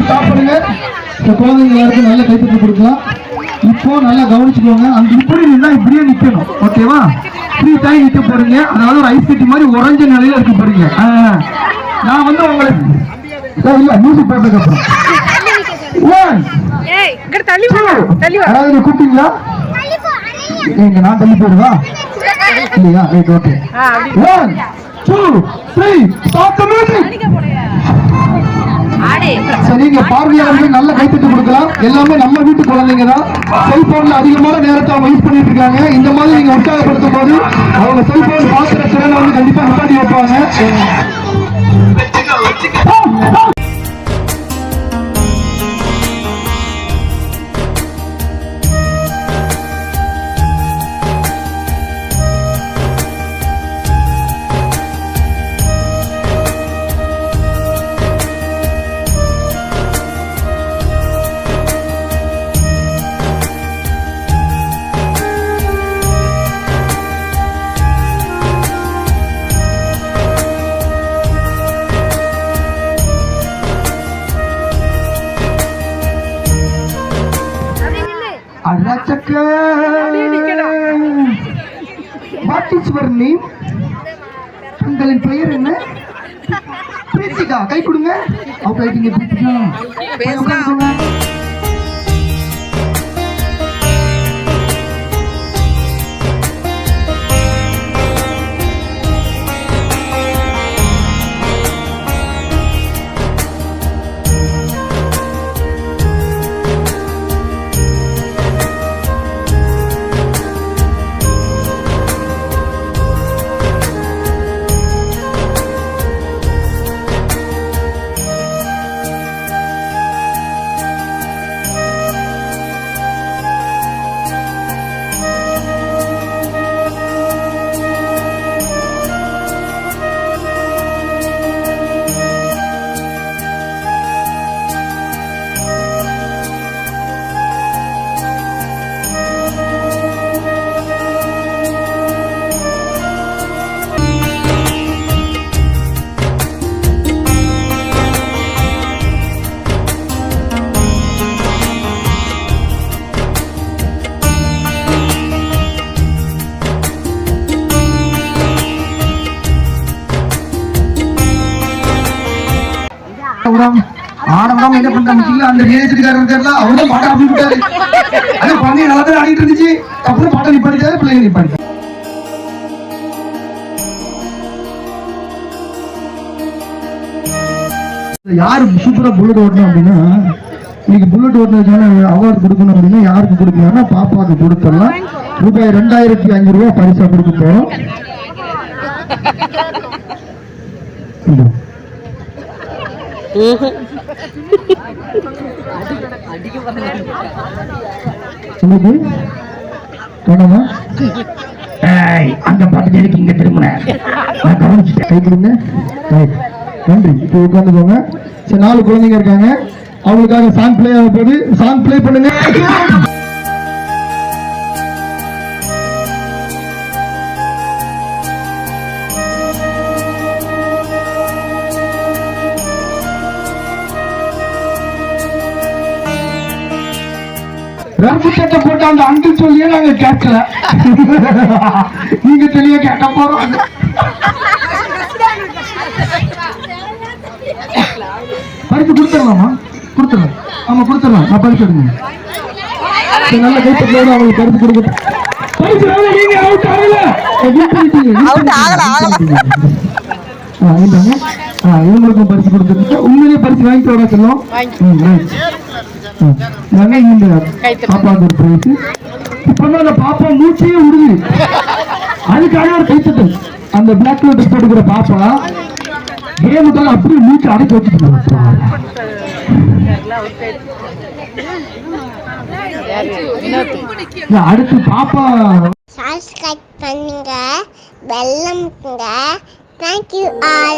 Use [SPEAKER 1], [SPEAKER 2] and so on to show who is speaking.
[SPEAKER 1] சாப்பிடுங்க. குழந்தைங்க எல்லாருக்கும் நல்ல கைத்தட்டு கொடுக்கலாம். இப்போ நல்லா கவனிச்சுக்கோங்க. அங்க இப்படி நின்னா இப்படியே நிக்கணும். ஓகேவா? ஃப்ரீ டைம் நிக்க போறீங்க. அதாவது ஒரு ஐஸ் கட்டி மாதிரி உறைஞ்ச நிலையில இருக்க போறீங்க. நான் வந்து உங்களுக்கு இல்ல மியூசிக் போட்டதுக்கு அப்புறம் கூப்பிட்டீங்களா? நீங்க நான் தள்ளி போடுவா இல்லையா? Right, okay. 1 2 3 start the music. சரிங்க, பார்வையாளர்கள் நல்ல கைத்தட்டு கொடுக்கலாம். எல்லாமே நம்ம வீட்டு குழந்தைங்க தான். செல்போன்ல அதிகமான நேரத்தை அவங்க யூஸ் பண்ணிட்டு இருக்காங்க. இந்த மாதிரி நீங்க உற்சாகப்படுத்தும் போது அவங்க செல்போன் பாக்குற திறனை வந்து கண்டிப்பா நிப்பாட்டி வைப்பாங்க. உங்களின் பெயர் என்ன? பிரீத்திகா. கை கொடுங்க. ஆடம்பரம் என்ன பண்றாங்க? அந்த நேரத்துக்காரர் தெரியல, அவரும் பாட்டை அப்படி விட்டாரு. அது குழந்தைங்க நல்லா தான் ஆடிட்டு இருந்துச்சு. அப்புறம் பாட்டை நிப்பாட்டிட்டாரு, பிள்ளைங்க நிப்பாட்டி. யாரு சூப்பரா புல்லட் ஓட்டணும் அப்படின்னா, இன்னைக்கு புல்லட் ஓட்டினதுக்கான அவார்டு கொடுக்கணும் அப்படின்னா யாருக்கு கொடுக்கலாம்னா பாப்பாவுக்கு கொடுத்துடலாம். ரூபாய் 2500 பரிசா கொடுக்க போறோம். அந்த பாட்டு எனக்கு இங்க திரும்பின கை கொடுங்க. நன்றி. இப்போ உட்காந்துக்கோங்க. சரி, 4 குழந்தைங்க இருக்காங்க. அவங்களுக்காக சாங் பிளே ஆக போகுது. சாங் பிளே பண்ணுங்க. ரப்பு சட்டை போட்டு அந்த அங்கிள் சொல்லியே நாங்க கேட்கல. நீங்க தெளிவா கேட்க போறோம். பரிசு கொடுத்துடலாமா? கொடுத்துடலாம். ஆமா கொடுத்துடலாம். நான் பரிசு எடுங்க. நல்ல கைப்பற்றோடு அவங்களுக்கு பரிசு கொடுக்க. பரிசு நீங்க அவுட் ஆகல. இவங்களுக்கும் பரிசு கொடுத்துருக்கோம். உண்மையிலேயே பரிசு வாங்கிட்டு வர சொல்லும். பாப்பாக்கு ஒரு பிரைஸ். இப்ப அந்த பாப்பா மூச்சையே விடுது. அதுக்காக ஒரு கைத்தட்டு. அந்த பிளாக் ட்ரெஸ் போட்டுக்கிற பாப்பா கேமுக்காக அப்படியே மூச்சு அடைக்க வச்சுட்டு அடுத்து பாப்பா சப்ஸ்கிரைப் பண்ணுங்க, பெல் அமுக்குங்க. Thank you all.